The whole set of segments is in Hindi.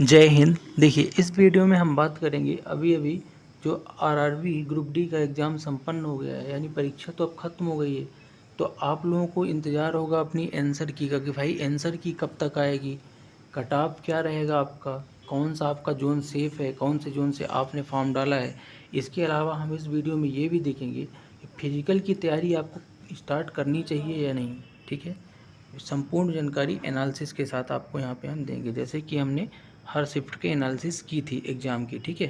जय हिंद। देखिए, इस वीडियो में हम बात करेंगे अभी अभी जो आरआरबी ग्रुप डी का एग्ज़ाम संपन्न हो गया है, यानी परीक्षा तो अब ख़त्म हो गई है। तो आप लोगों को इंतज़ार होगा अपनी आंसर की का कि भाई आंसर की कब तक आएगी, कट ऑफ क्या रहेगा आपका, कौन सा आपका जोन सेफ़ है, कौन से जोन से आपने फॉर्म डाला है। इसके अलावा हम इस वीडियो में ये भी देखेंगे कि फिजिकल की तैयारी आपको स्टार्ट करनी चाहिए या नहीं। ठीक है, संपूर्ण जानकारी एनालिसिस के साथ आपको यहाँ पे हम देंगे, जैसे कि हमने हर शिफ्ट के एनालिसिस की थी एग्ज़ाम की। ठीक है,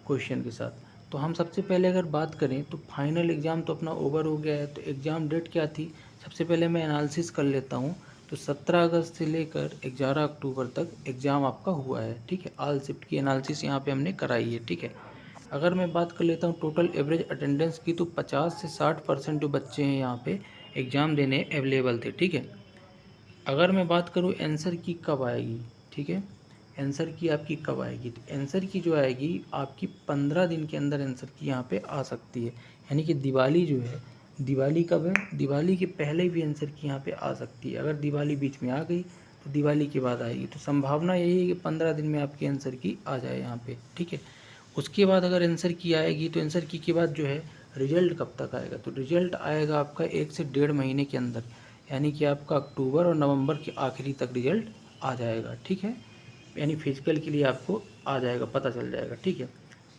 क्वेश्चन के साथ। तो हम सबसे पहले अगर बात करें तो फाइनल एग्ज़ाम तो अपना ओवर हो गया है। तो एग्ज़ाम डेट क्या थी, सबसे पहले मैं एनालिसिस कर लेता हूँ। तो 17 अगस्त से लेकर 11 अक्टूबर तक एग्ज़ाम आपका हुआ है। ठीक है, ऑल शिफ्ट की एनालिसिस यहाँ पे हमने कराई है। ठीक है, अगर मैं बात कर लेता हूँ टोटल एवरेज अटेंडेंस की, तो 50 से 60% जो बच्चे हैं यहाँ पे एग्ज़ाम देने अवेलेबल थे। ठीक है, अगर मैं बात करूँ आंसर की कब आएगी, ठीक है, आंसर की आपकी कब आएगी, तो आंसर की जो आएगी आपकी 15 दिन के अंदर आंसर की यहाँ पे आ सकती है। यानी कि दिवाली जो है, दिवाली कब है, दिवाली के पहले भी आंसर की यहाँ पे आ सकती है। अगर दिवाली बीच में आ गई तो दिवाली के बाद आएगी। तो संभावना यही है कि 15 दिन में आपकी आंसर की आ जाए यहाँ पे। ठीक है, उसके बाद अगर आंसर की आएगी तो आंसर की के बाद जो है रिजल्ट कब तक आएगा, तो रिजल्ट आएगा आपका 1 से 1.5 महीने के अंदर। यानी कि आपका अक्टूबर और नवंबर के आखिरी तक रिजल्ट आ जाएगा। ठीक है, यानी फिजिकल के लिए आपको आ जाएगा, पता चल जाएगा। ठीक है,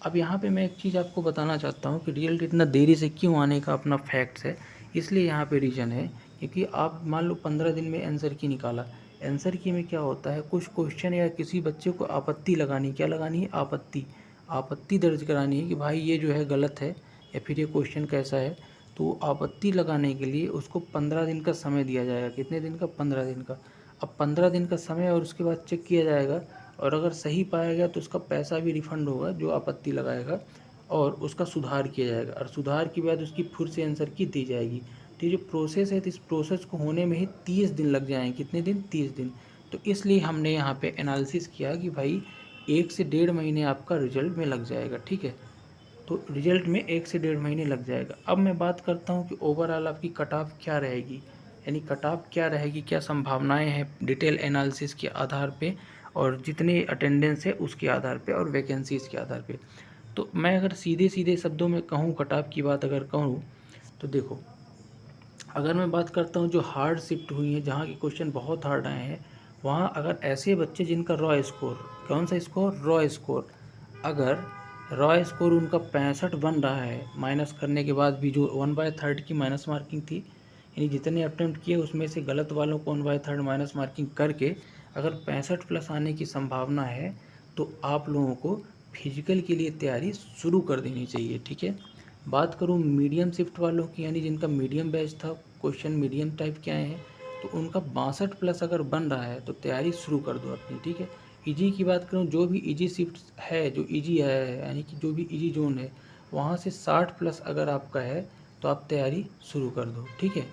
अब यहाँ पे मैं एक चीज़ आपको बताना चाहता हूँ कि रिजल्ट इतना देरी से क्यों आने का अपना फैक्ट्स है। इसलिए यहाँ पे रीज़न है क्योंकि आप मान लो 15 दिन में आंसर की निकाला। आंसर की में क्या होता है, कुछ क्वेश्चन या किसी बच्चे को आपत्ति लगानी, क्या लगानी है, आपत्ति, आपत्ति दर्ज करानी है कि भाई ये जो है गलत है या फिर ये क्वेश्चन कैसा है। तो आपत्ति लगाने के लिए उसको 15 दिन का समय दिया जाएगा। कितने दिन का, 15 दिन का। अब 15 दिन का समय और उसके बाद चेक किया जाएगा, और अगर सही पाया गया तो उसका पैसा भी रिफ़ंड होगा जो आपत्ति लगाएगा, और उसका सुधार किया जाएगा, और सुधार के बाद उसकी फिर से आंसर की दी जाएगी। तो ये जो प्रोसेस है, तो इस प्रोसेस को होने में ही 30 दिन लग जाएंगे। कितने दिन, 30 दिन। तो इसलिए हमने यहाँ पे एनालिसिस किया कि भाई 1 से 1.5 महीने आपका रिजल्ट में लग जाएगा। ठीक है, तो रिजल्ट में 1 से 1.5 महीने लग जाएगा। अब मैं बात करता हूँ कि ओवरऑल आपकी कट ऑफ क्या रहेगी, यानी कट ऑफ क्या रहेगी, क्या संभावनाएं हैं डिटेल एनालिसिस के आधार पे, और जितने अटेंडेंस है उसके आधार पे, और वैकेंसीज़ के आधार पे। तो मैं अगर सीधे सीधे शब्दों में कहूँ, कट ऑफ की बात अगर कहूँ, तो देखो, अगर मैं बात करता हूँ जो हार्ड शिफ्ट हुई है, जहाँ के क्वेश्चन बहुत हार्ड आए हैं, वहाँ अगर ऐसे बच्चे जिनका रॉ स्कोर, कौन सा स्कोर, रॉ स्कोर, अगर रॉ स्कोर उनका 65 बन रहा है, माइनस करने के बाद भी जो 1/3 की माइनस मार्किंग थी, यानी जितने अटेम्प्ट किए उसमें से गलत वालों को 1/3 माइनस मार्किंग करके अगर 65 प्लस आने की संभावना है, तो आप लोगों को फिजिकल के लिए तैयारी शुरू कर देनी चाहिए। ठीक है, बात करूँ मीडियम शिफ्ट वालों की, यानी जिनका मीडियम बैच था, क्वेश्चन मीडियम टाइप के आए हैं, तो उनका 62 प्लस अगर बन रहा है तो तैयारी शुरू कर दो अपनी। ठीक है, ईजी की बात करूँ, जो भी ईजी शिफ्ट है, जो ईजी है, यानी कि जो भी ईजी जोन है, वहाँ से 60 प्लस अगर आपका है तो आप तैयारी शुरू कर दो। ठीक है,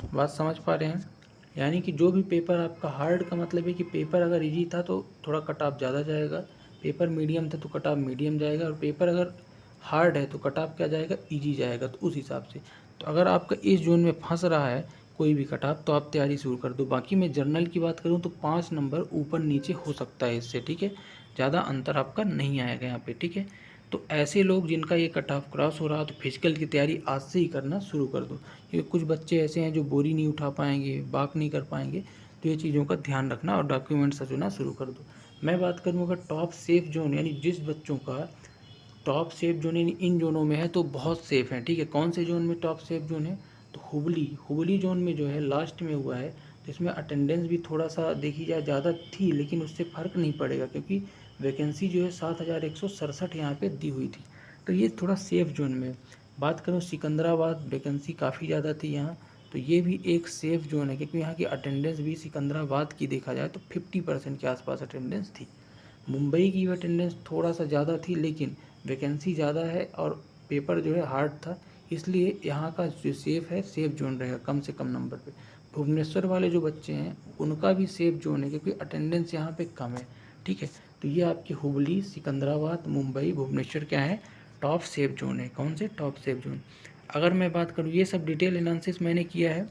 बात समझ पा रहे हैं। यानी कि जो भी पेपर आपका हार्ड का मतलब है कि पेपर अगर इजी था तो थोड़ा कट ऑफ ज़्यादा जाएगा, पेपर मीडियम था तो कट ऑफ मीडियम जाएगा, और पेपर अगर हार्ड है तो कट ऑफ क्या जाएगा, इजी जाएगा। तो उस हिसाब से, तो अगर आपका इस जोन में फंस रहा है कोई भी कट ऑफ, तो आप तैयारी शुरू कर दो। बाकी मैं जर्नल की बात करूँ तो 5 नंबर ऊपर नीचे हो सकता है इससे। ठीक है, ज़्यादा अंतर आपका नहीं आएगा यहाँ पे। ठीक है, तो ऐसे लोग जिनका ये कट ऑफ क्रॉस हो रहा है तो फिजिकल की तैयारी आज से ही करना शुरू कर दो, क्योंकि कुछ बच्चे ऐसे हैं जो बोरी नहीं उठा पाएंगे, बाक नहीं कर पाएंगे। तो ये चीज़ों का ध्यान रखना और डॉक्यूमेंट सजोना शुरू कर दो। मैं बात करूँ अगर टॉप सेफ जोन, यानी जिस बच्चों का टॉप सेफ जोन यानी इन जोनों में है तो बहुत सेफ़ है। ठीक है, कौन से जोन में टॉप सेफ जोन है, तो हुबली, हुबली जोन में जो है लास्ट में हुआ है, तो इसमें अटेंडेंस भी थोड़ा सा देखी जाए ज़्यादा थी, लेकिन उससे फ़र्क नहीं पड़ेगा क्योंकि वैकेंसी जो है 7167 यहाँ पे दी हुई थी। तो ये थोड़ा सेफ जोन में। बात करूँ सिकंदराबाद, वैकेंसी काफ़ी ज़्यादा थी यहाँ, तो ये भी एक सेफ जोन है क्योंकि यहाँ की अटेंडेंस भी सिकंदराबाद की देखा जाए तो 50% के आसपास अटेंडेंस थी। मुंबई की अटेंडेंस थोड़ा सा ज़्यादा थी, लेकिन वैकेंसी ज़्यादा है और पेपर जो है हार्ड था, इसलिए यहाँ का जो सेफ़ है, सेफ जोन रहेगा कम से कम नंबर पे। भुवनेश्वर वाले जो बच्चे हैं उनका भी सेफ जोन है क्योंकि अटेंडेंस यहाँ पे कम है। ठीक है, तो ये आपके हुबली, सिकंदराबाद, मुंबई, भुवनेश्वर क्या है, टॉप सेफ जोन है। कौन से, टॉप सेफ जोन। अगर मैं बात करूँ, ये सब डिटेल एनालिसिस मैंने किया है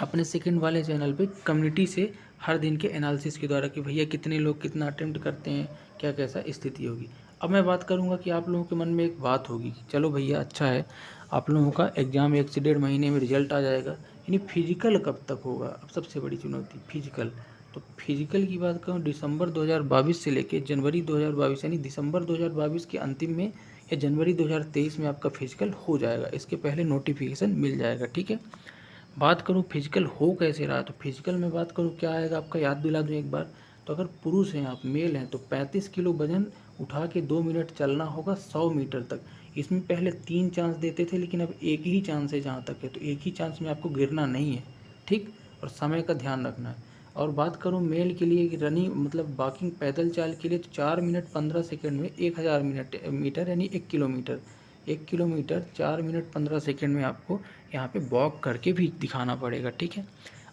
अपने सेकंड वाले चैनल पे, कम्युनिटी से हर दिन के एनालिसिस के द्वारा कि भैया कितने लोग कितना अटेम्प्ट करते हैं, क्या कैसा स्थिति होगी। अब मैं बात करूँगा कि आप लोगों के मन में एक बात होगी कि चलो भैया अच्छा है, आप लोगों का एग्ज़ाम 1 से 1.5 महीने में रिजल्ट आ जाएगा, यानी फिजिकल कब तक होगा। अब सबसे बड़ी चुनौती फिजिकल। तो फिजिकल की बात करूँ, दिसंबर 2022 से लेके जनवरी 2022 यानी दिसंबर 2022 के अंतिम में या जनवरी 2023 में आपका फिजिकल हो जाएगा। इसके पहले नोटिफिकेशन मिल जाएगा, ठीक है। बात करूँ फिजिकल हो कैसे रहा, तो फिजिकल में बात करूँ क्या आएगा आपका, याद दिला दूँ एक बार। तो अगर पुरुष हैं आप, मेल हैं, तो 35 किलो वजन उठा के 2 मिनट चलना होगा 100 मीटर तक। इसमें पहले 3 चांस देते थे, लेकिन अब एक ही चांस है जहाँ तक है, तो एक ही चांस में आपको गिरना नहीं है, ठीक। और समय का ध्यान रखना है। और बात करूँ मेल के लिए कि रनिंग मतलब वॉकिंग पैदल चाल के लिए, तो 4 मिनट 15 सेकंड में 1000 मीटर यानी 1 किलोमीटर 1 किलोमीटर 4 मिनट 15 सेकंड में आपको यहाँ पे वॉक करके भी दिखाना पड़ेगा, ठीक है।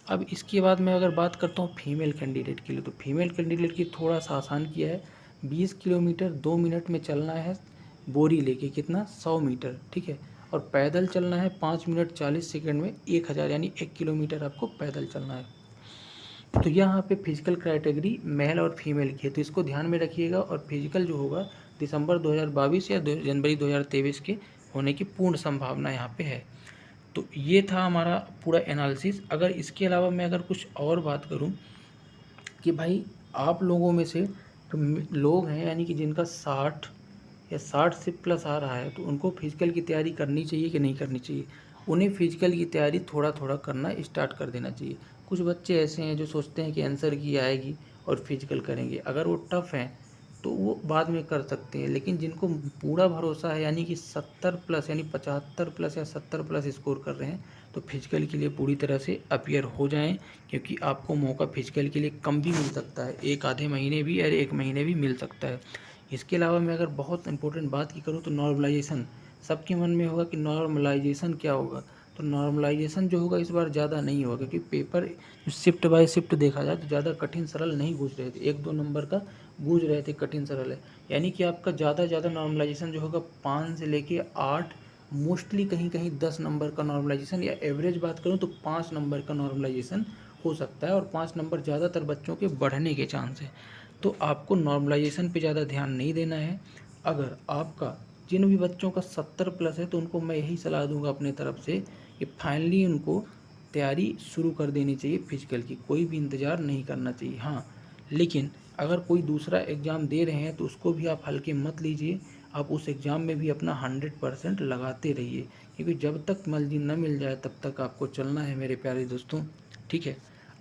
अब इसके बाद मैं अगर बात करता हूँ फीमेल कैंडिडेट के लिए, तो फीमेल कैंडिडेट की थोड़ा सा आसान किया है। 20 किलोमीटर 2 मिनट में चलना है, बोरी लेके कितना 100 मीटर, ठीक है। और पैदल चलना है 5 मिनट 40 सेकंड में 1000 यानी 1 किलोमीटर आपको पैदल चलना है। तो यहाँ पे फिजिकल क्राइटेगरी मेल और फीमेल की है, तो इसको ध्यान में रखिएगा। और फिजिकल जो होगा दिसंबर 2022 या जनवरी 2023 के होने की पूर्ण संभावना यहाँ पे है। तो ये था हमारा पूरा एनालिसिस। अगर इसके अलावा मैं अगर कुछ और बात करूँ कि भाई आप लोगों में से तो लोग हैं यानी कि जिनका 60 या 60 से प्लस आ रहा है, तो उनको फिजिकल की तैयारी करनी चाहिए कि नहीं करनी चाहिए। उन्हें फिजिकल की तैयारी थोड़ा थोड़ा करना स्टार्ट कर देना चाहिए। कुछ बच्चे ऐसे हैं जो सोचते हैं कि आंसर की आएगी और फिजिकल करेंगे, अगर वो टफ़ हैं तो वो बाद में कर सकते हैं। लेकिन जिनको पूरा भरोसा है यानी कि 70 प्लस यानी 75 प्लस या 70 प्लस स्कोर कर रहे हैं, तो फिजिकल के लिए पूरी तरह से अपियर हो जाएं, क्योंकि आपको मौका फिजिकल के लिए कम भी मिल सकता है, 1 आधे महीने भी या 1 महीने भी मिल सकता है। इसके अलावा मैं अगर बहुत इंपॉर्टेंट बात की करूँ तो नॉर्मलाइजेशन। सबके मन में होगा कि नॉर्मलाइजेशन क्या होगा, तो नॉर्मलाइजेशन जो होगा इस बार ज़्यादा नहीं होगा, क्योंकि पेपर शिफ्ट बाय शिफ्ट देखा जाए तो ज़्यादा कठिन सरल नहीं गूंज रहे थे, 1-2 नंबर का गूंज रहे थे कठिन सरल है। यानी कि आपका ज़्यादा नॉर्मलाइजेशन जो होगा 5 से लेके 8, मोस्टली कहीं कहीं 10 नंबर का नॉर्मलाइजेशन, या एवरेज बात करूँ तो 5 नंबर का नॉर्मलाइजेशन हो सकता है। और 5 नंबर ज़्यादातर बच्चों के बढ़ने के चांस है। तो आपको नॉर्मलाइजेशन पे ज़्यादा ध्यान नहीं देना है। अगर आपका जिन भी बच्चों का 70 प्लस है, तो उनको मैं यही सलाह दूंगा अपने तरफ से कि फाइनली उनको तैयारी शुरू कर देनी चाहिए फिजिकल की, कोई भी इंतज़ार नहीं करना चाहिए। हाँ, लेकिन अगर कोई दूसरा एग्ज़ाम दे रहे हैं तो उसको भी आप हल्के मत लीजिए, आप उस एग्ज़ाम में भी अपना 100% लगाते रहिए, क्योंकि जब तक मर्जी न मिल जाए तब तक आपको चलना है मेरे प्यारे दोस्तों, ठीक है।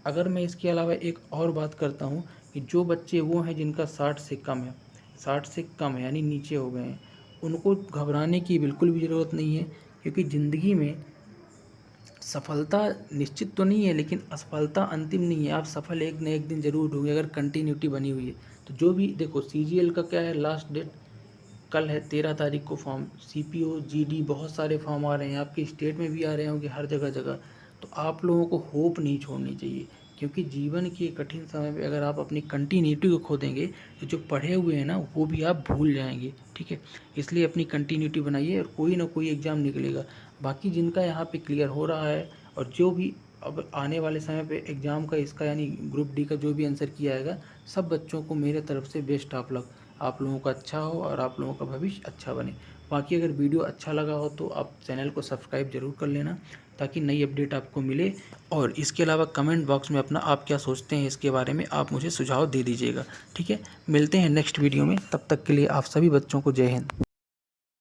अगर मैं इसके अलावा एक और बात करता हूँ कि जो बच्चे वो हैं जिनका 60 से कम है, 60 से कम है यानी नीचे हो गए हैं, उनको घबराने की बिल्कुल भी ज़रूरत नहीं है, क्योंकि ज़िंदगी में सफलता निश्चित तो नहीं है, लेकिन असफलता अंतिम नहीं है। आप सफल एक न एक दिन ज़रूर होंगे अगर कंटिन्यूटी बनी हुई है। तो जो भी देखो, CGL का क्या है, लास्ट डेट कल है 13 तारीख को फॉर्म, CPO GD बहुत सारे फॉर्म आ रहे हैं, आपके स्टेट में भी आ रहे होंगे हर जगह जगह। तो आप लोगों को होप नहीं छोड़नी चाहिए, क्योंकि जीवन के कठिन समय में अगर आप अपनी कंटिन्यूटी को खो देंगे तो जो पढ़े हुए हैं ना वो भी आप भूल जाएंगे, ठीक है। इसलिए अपनी कंटिन्यूटी बनाइए और कोई ना कोई एग्ज़ाम निकलेगा। बाकी जिनका यहाँ पे क्लियर हो रहा है और जो भी अब आने वाले समय पे एग्ज़ाम का इसका यानी ग्रुप डी का जो भी आंसर किया आएगा, सब बच्चों को मेरे तरफ से बेस्ट ऑफ लक। आप लोगों का अच्छा हो और आप लोगों का भविष्य अच्छा बने। बाकी अगर वीडियो अच्छा लगा हो तो आप चैनल को सब्सक्राइब ज़रूर कर लेना, ताकि नई अपडेट आपको मिले। और इसके अलावा कमेंट बॉक्स में अपना आप क्या सोचते हैं इसके बारे में आप मुझे सुझाव दे दीजिएगा, ठीक है। मिलते हैं नेक्स्ट वीडियो में, तब तक के लिए आप सभी बच्चों को जय हिंद।